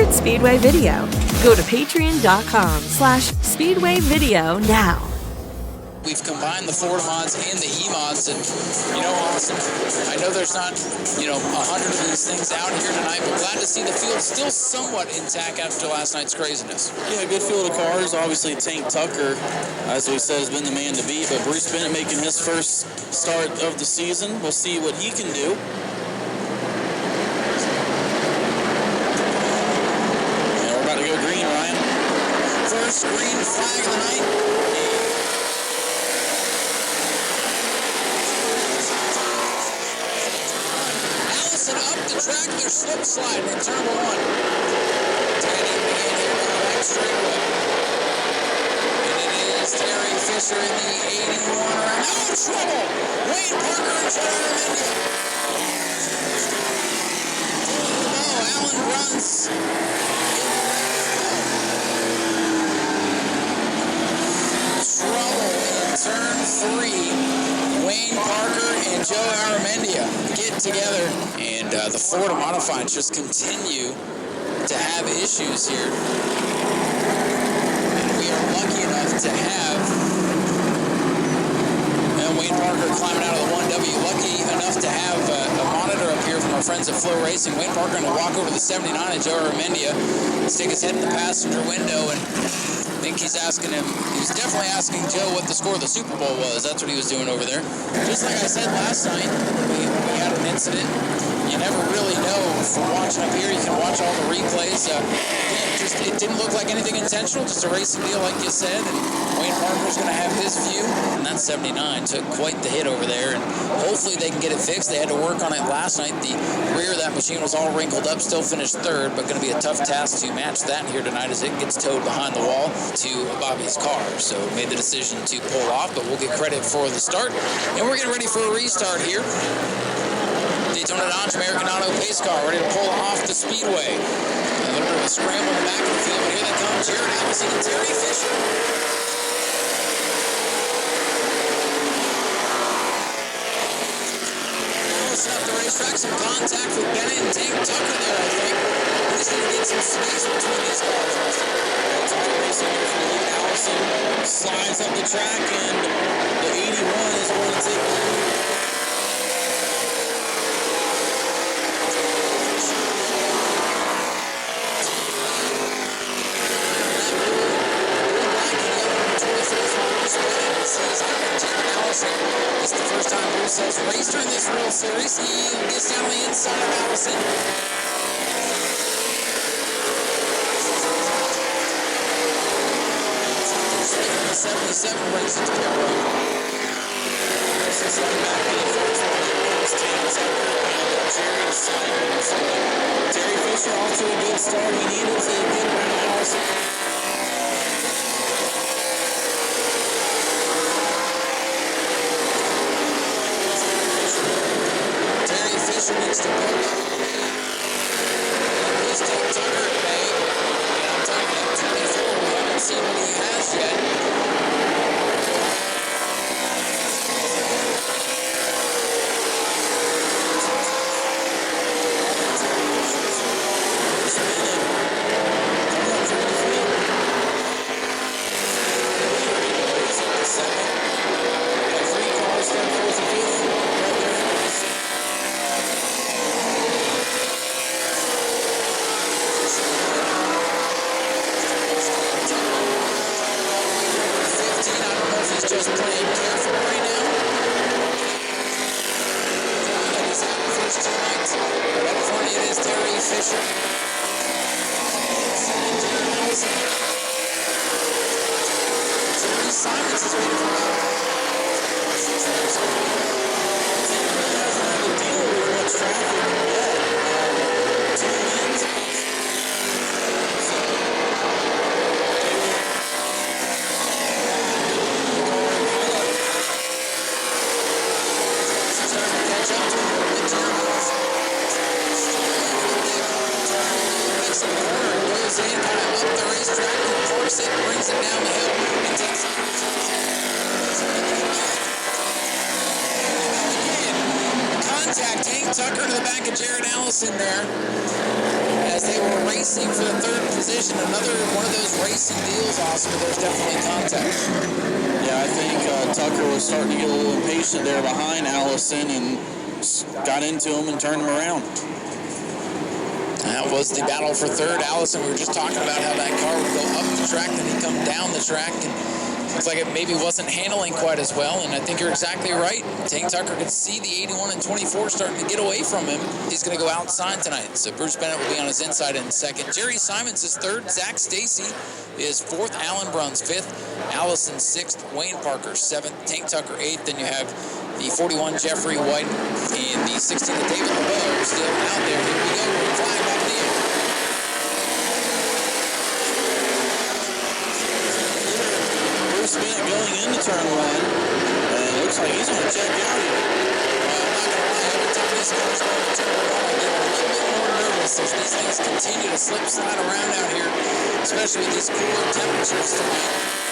support Speedway Video. Go to patreon.com/Speedway Video now. We've combined the Florida mods and the E-mods, and, Austin, I know there's not, 100 of these things out here tonight, but glad to see the field still somewhat intact after last night's craziness. Yeah, good field of cars. Obviously, Tank Tucker, as we said, has been the man to beat, but Bruce Bennett making his first start of the season. We'll see what he can do. And we're about to go green, Ryan. First green flag of the night. Up the track, they're slip sliding in turn 1. Teddy again here on the back straightaway. And it is Terry Fisher in the 81 around. Oh, trouble! Wayne Parker and Joe Armenia. Oh, Allen runs. Trouble in turn 3. Wayne Parker and Joe Aramendia get together, and the Florida Modifieds just continue to have issues here. And we are lucky enough to have Wayne Parker climbing out of the 1W. Lucky enough to have a monitor up here from our friends at Flow Racing. Wayne Parker going to walk over to the 79 and Joe Aramendia, stick his head in the passenger window, and I think he's asking him, he's definitely asking Joe what the score of the Super Bowl was. That's what he was doing over there. Just like I said last night, we had an incident. You never really know from watching up here. You can watch all the replays. It didn't look like anything intentional, just a racing deal like you said. And Wayne Parker's going to have his view. And that 79 took quite the hit over there. And hopefully they can get it fixed. They had to work on it last night. The rear of that machine was all wrinkled up, still finished third, but going to be a tough task to match that here tonight as it gets towed behind the wall to Bobby's car. So made the decision to pull off, but we'll get credit for the start. And we're getting ready for a restart here. Daytona Dodge American Auto pace car ready to pull off the Speedway. A little bit of a scramble in the back of the field, but here they come, Jared Allison and Terry Fisher. Allison up the racetrack, some contact with Bennett and Tank Tucker there, I think. We just need to get some space between these cars. It's hard racing here for the lead. Allison slides up the track, and the 81 is going to take the lead. This is the first time Bruce has raced her in this World Series. He gets down the inside of Allison. 77 brings it to Carroll. This is like back in the first one. Terry Fisher off to a good start. He needed to get around Allison. Needs to pull up. He's taking Tucker at bay. And I'm telling you, 24, we haven't seen what he has yet. Just playing careful right now. He's had the first 2 nights. But up front it is Terry Fisher. Terry Simons is waiting for him. He doesn't have to deal with much traffic yet. 2 wins. Brings it down the hill and takes it. Contact Tank Tucker to the back of Jared Allison there as they were racing for the third position. Another one of those racing deals, Oscar. There's definitely contact. Yeah, I think Tucker was starting to get a little impatient there behind Allison and got into him and turned him around. That was the battle for third. Allison, we were just talking about how that car would go up the track and then come down the track. And looks like it maybe wasn't handling quite as well. And I think you're exactly right. Tank Tucker could see the 81 and 24 starting to get away from him. He's going to go outside tonight. So Bruce Bennett will be on his inside in second. Jerry Simons is third. Zach Stacy is fourth. Alan Bruns fifth. Allison sixth. Wayne Parker seventh. Tank Tucker eighth. Then you have the 41 Jeffrey White and the 16 David LeBeau still out there. Here we go. We're flying up in the air. Bruce Bennett going into turn one. And it looks like he's going to check out here. I'm not going to lie. Every time these cars go into turn one, I get a little bit more nervous as these things continue to slip slide around out here, especially with these cooler temperatures tonight.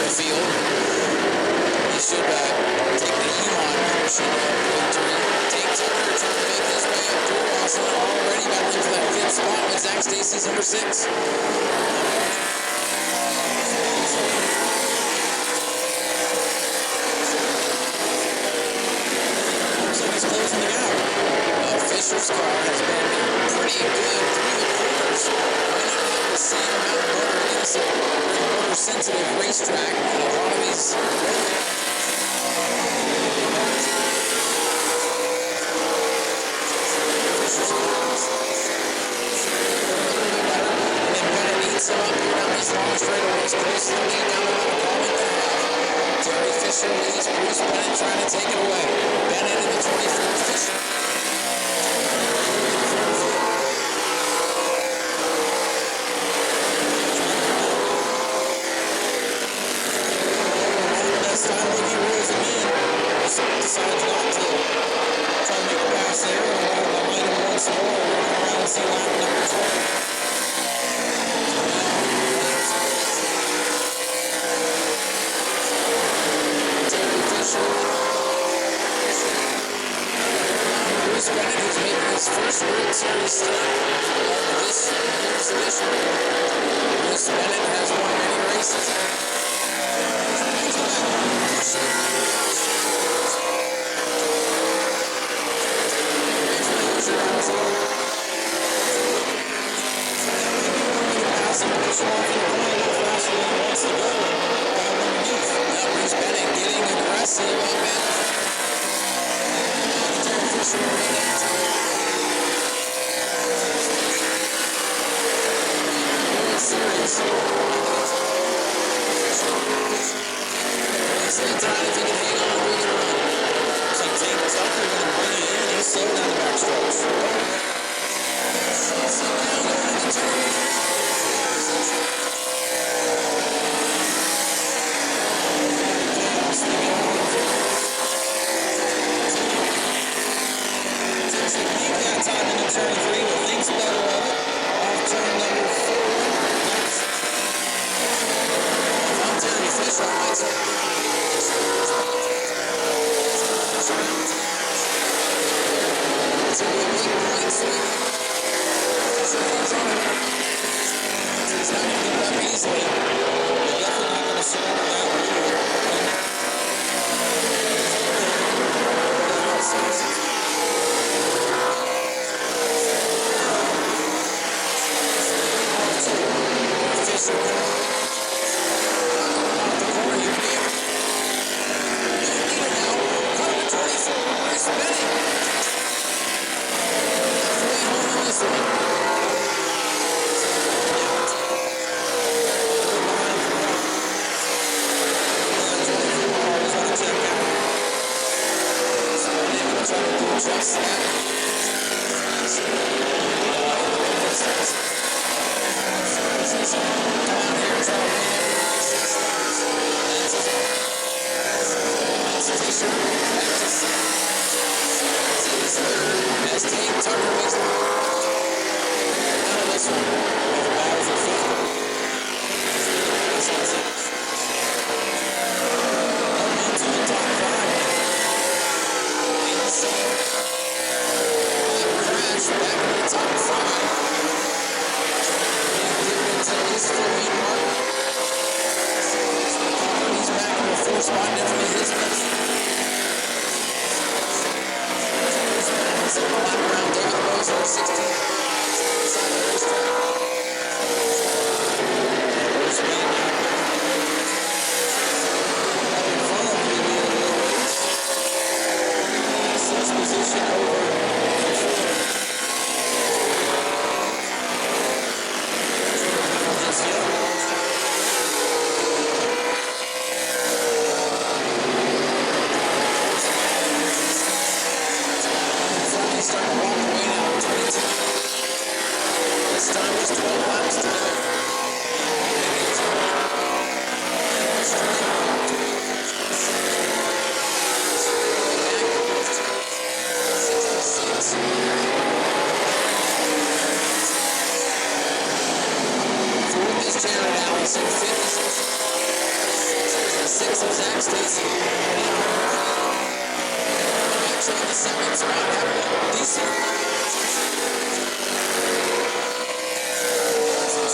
Field. He should take the Elon portion of the victory. Tank Tucker trying to make his way up through Austin, already battling for that fifth spot with Zach Stacy's number 6. Looks like he's closing the gap. Fisher's car has been pretty good through the corners. Might not have the same amount of motor in this sensitive racetrack, and a lot of these and then Bennett eats him up here down these long straightaways, close to the lead down the middle, calling the half. Terry Fisher leads Bruce Bennett trying to take it away. Bennett in the 24th. Fisher decides not to try to make a pass there, and around behind him once more, and run around and see lap number 12. Terry Fisher. Bruce Bennett, who's making his first World Series start of this year's edition. Bruce Bennett has won many races. Bruce Bennett getting aggressive up in World Series. He's trying if he can hang on with it or not. Looks like Tank Tucker going to bring it in. He's slowing down the backstretch. He's now going to the turn. Time into turn 3, but thinks better of it. Off turn number 4. I'm Terry Fisher. I might say. It's a big point swing. He's not going to give it up easily. He's definitely not going to surrender that lead. spot, definitely his best. Second lap around David Rose for 16. Inside the racetrack. First man now. In front of him in the race. Sixth position over. Starting to walk away now, 22. This time it's 12 laps to go. Fourth is Jared Allison. Fifth is sixth of Zach Stacy. Actually in the seventh spot, having a decent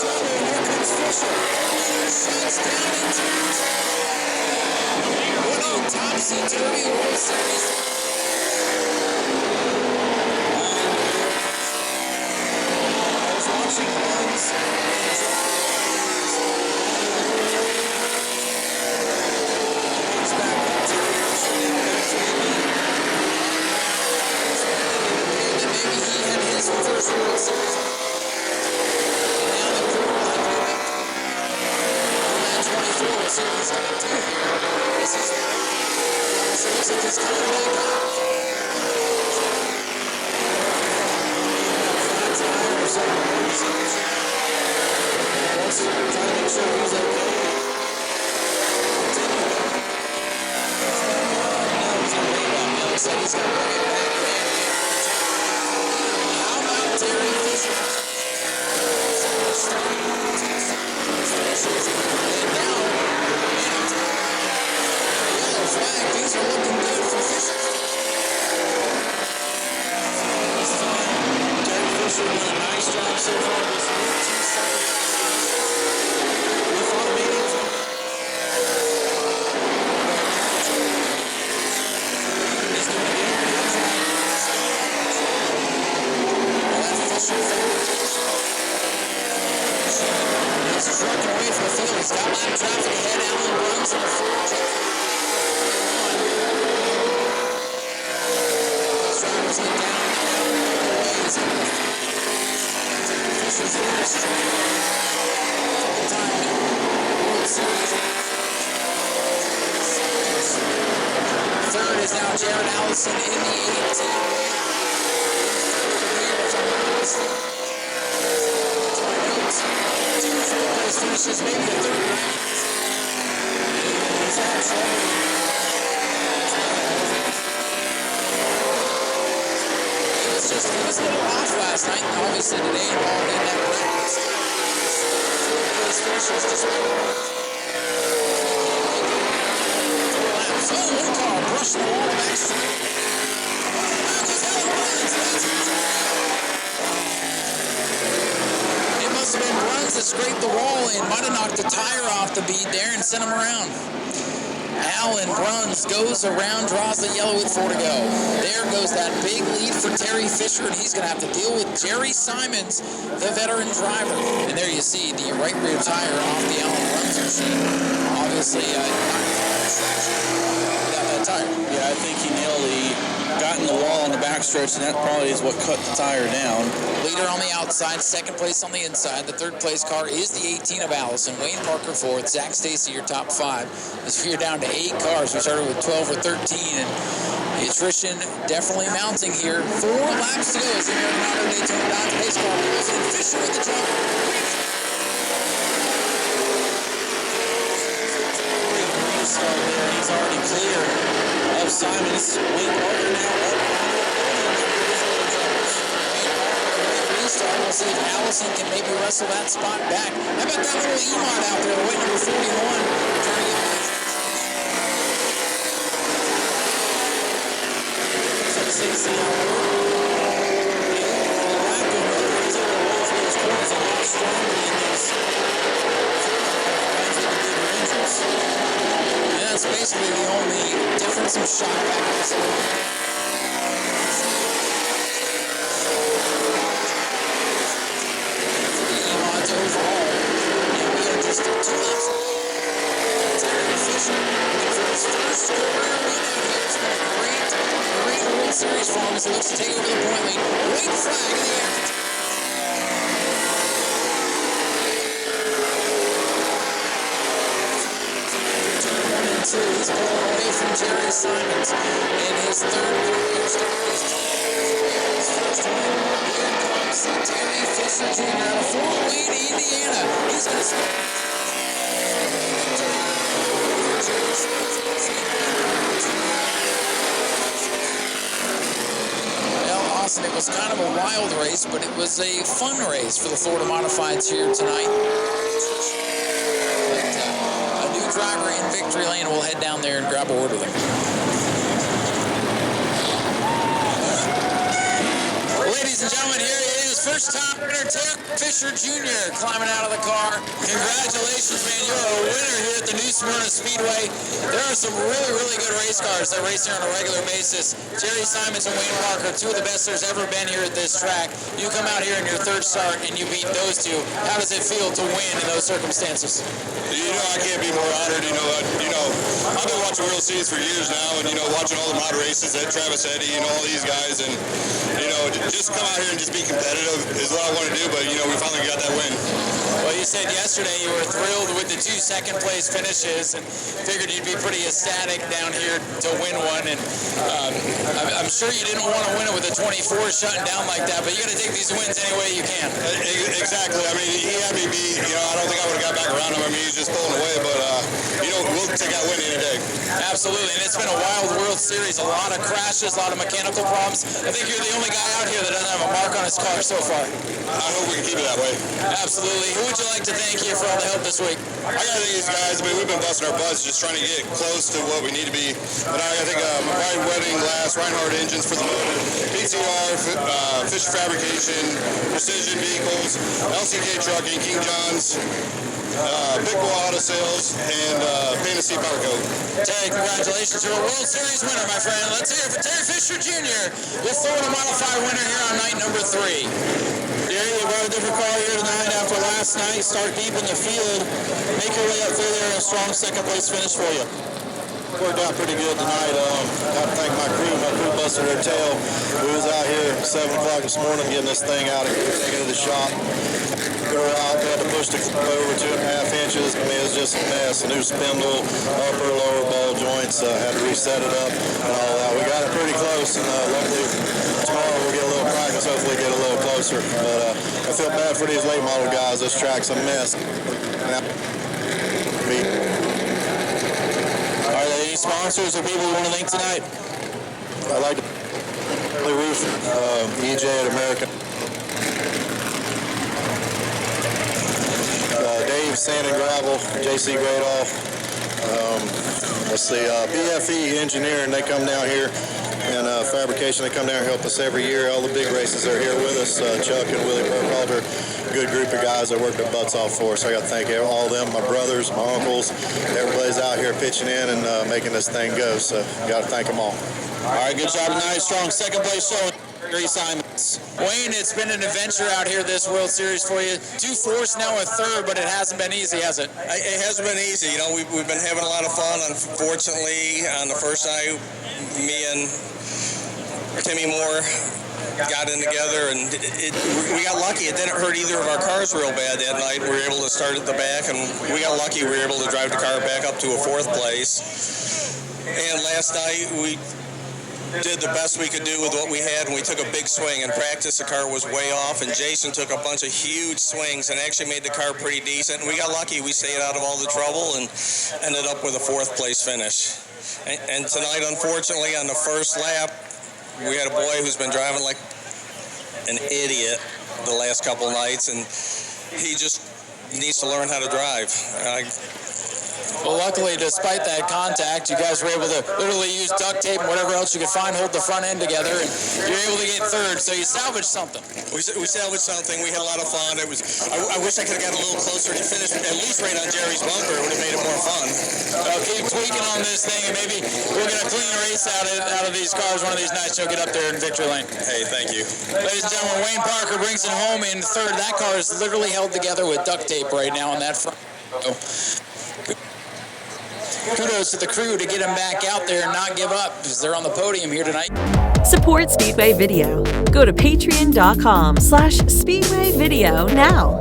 here comes Fisher. Shuts down into winning topsy-turvy World Series. I was watching runs. He's back up to maybe he had his first World Series. And now the crew will have to go on that 24. We'll see what he's going to do here. This is so it looks like he's coming back up. Flat tire or something. Let's try to make sure he's okay. Continue. No, he's going to leave up. It looks like he's going to bring it back in. How about Terry Fisher? And now, yellow flag. Things are looking good for Fisher. Terry Fisher did a nice job so far this week. 2 seconds. We thought maybe it was going to he's doing it again. He's trucking away from the field. He's got lap traffic ahead. Allen runs in the fourth. Drivers get down. Fisher's finished. Second time World Series. Third is now Jared Allison in the 18. Finishes maybe a third, right? He's had trouble. He was a little off last night, and obviously today involved in that practice. Those finishes just one car brushed the wall back straight. It must have been Bruns that scraped the wall and might have knocked the tire off the bead there and sent him around. Allen Bruns goes around, draws the yellow with 4 to go. There goes that big lead for Terry Fisher, and he's going to have to deal with Jerry Simons, the veteran driver. And there you see the right rear tire off the Allen Bruns machine. Obviously, without that tire. Yeah, I think he got in the wall on the backstretch, and that probably is what cut the tire down. Leader on the outside, second place on the inside. The third place car is the 18 of Allison. Wayne Parker fourth. Zach Stacy, your top 5. As we're down to 8 cars. We started with 12 or 13, and the attrition definitely mounting here. 4 laps to go as the American Auto Daytona Dodge pace car pulls in. Fisher with the jump. Start there. He's already clear of Simons. Wayne Parker now up. Restart. We'll see if Allison can maybe wrestle that spot back. How about that little E-Mod out there, weight number 41, trying to get back. Stacy out there. He's able to roll through those corners a lot stronger than those. And that's basically the the only difference. Some shock patterns. Overall, and we are just 2 laps away. Terry Fisher looking for his first career win out here. It's been a great World Series for him as he looks to take over the point lead. White flag in the air. Turn 1 and 2. He's pulling away from Jerry Simons in his third career start. His first win. Here comes Terry Fisher Jr. out of Fort Wayne, Indiana. He's going to well, Austin, it was kind of a wild race, but it was a fun race for the Florida Modifieds here tonight. But a new driver in victory lane. We'll head down there and grab a word with him. Ladies and gentlemen, here he is, first-time winner, Terry Fisher Jr. climbing out of the car. Congratulations, man. You're a winner here at the new Smyrna Speedway. There are some really good race cars that race here on a regular basis. Jerry Simons and Wayne Parker, 2 of the best there's ever been here at this track. You come out here in your third start and you beat those 2. How does it feel to win in those circumstances? You know, I can't be more honored. I've been watching World Series for years now, and watching all the mod races at Travis Eddy and all these guys, and just come out here and just be competitive is what I want to do. But we finally got that win. Well, you said yesterday you were thrilled with the 2 second-place finishes and figured you'd be pretty ecstatic down here to win one. And I'm sure you didn't want to win it with a 24 shutting down like that, but you got to take these wins any way you can. Exactly. I mean, he had me beat. I don't think I would have got back around him. I mean, he's just pulling away, but we'll take that win any day. Absolutely, and it's been a wild World Series. A lot of crashes, a lot of mechanical problems. I think you're the only guy out here that doesn't have a mark on his car so far. I hope we can keep it that way. Absolutely. Who would you like to thank here for all the help this week? I got to thank these guys. I mean, we've been busting our butts just trying to get close to what we need to be. But I think Ryan Wedding Glass, Reinhardt Engines for the motor, PCR, Fisher Fabrication, Precision Vehicles, LCK Trucking, King John's, Big Boy Auto Sales, and Fantasy Power Coat. Terry, congratulations. You're a World Series winner, my friend. Let's hear it for Terry Fisher Jr., the Florida Modified winner here on night number 3. Terry, you brought a different car here tonight after last night. Start deep in the field. Make your way up through there and a strong second-place finish for you. Worked out pretty good tonight. I have to thank my crew. My crew busted their tail. We was out here at 7 o'clock this morning getting this thing out of here, taking it to the shop. We were out, had to push the over 2.5 inches. I mean, it was just a mess. A new spindle, upper, lower ball joints. Had to reset it up and all that. We got it pretty close, and luckily tomorrow we'll get a little practice, hopefully get a little closer. But I feel bad for these late model guys. This track's a mess. Any sponsors or people you want to thank tonight? I'd like to the roof, EJ at American. Dave Sand and Gravel, JC Gradoff. Let's see, BFE Engineering, they come down here, and Fabrication, they come down and help us every year. All the big races are here with us. Chuck and Willie Burkhalter, good group of guys that work their butts off for us. I got to thank all of them, my brothers, my uncles. Everybody's out here pitching in and making this thing go, so got to thank them all. All right, good job tonight. Strong second place show. Jerry Simons. Wayne, it's been an adventure out here this World Series for you. 2 fourths, now a third, but it hasn't been easy, has it? It hasn't been easy. We've been having a lot of fun. Unfortunately, on the first night, me and Timmy Moore got in together, and we got lucky. It didn't hurt either of our cars real bad that night. We were able to start at the back, and we got lucky. We were able to drive the car back up to a 4th place. And last night, we did the best we could do with what we had, and we took a big swing. In practice, the car was way off, and Jason took a bunch of huge swings and actually made the car pretty decent. And we got lucky. We stayed out of all the trouble and ended up with a 4th place finish. And tonight, unfortunately, on the first lap, we had a boy who's been driving like an idiot the last couple nights, and he just needs to learn how to drive. Well, luckily, despite that contact, you guys were able to literally use duct tape and whatever else you could find, hold the front end together, and you're able to get third. So you salvaged something. We salvaged something. We had a lot of fun. It was. I wish I could have got a little closer to finish, at least right on Jerry's bumper. It would have made it more fun. Keep tweaking on this thing, and maybe we'll get a clean race out of these cars one of these nights. You'll get up there in victory lane. Hey, thank you. Ladies and gentlemen, Wayne Parker brings it home in third. That car is literally held together with duct tape right now on that front. Kudos to the crew to get them back out there and not give up because they're on the podium here tonight. Support Speedway Video. Go to patreon.com/Speedway Video now.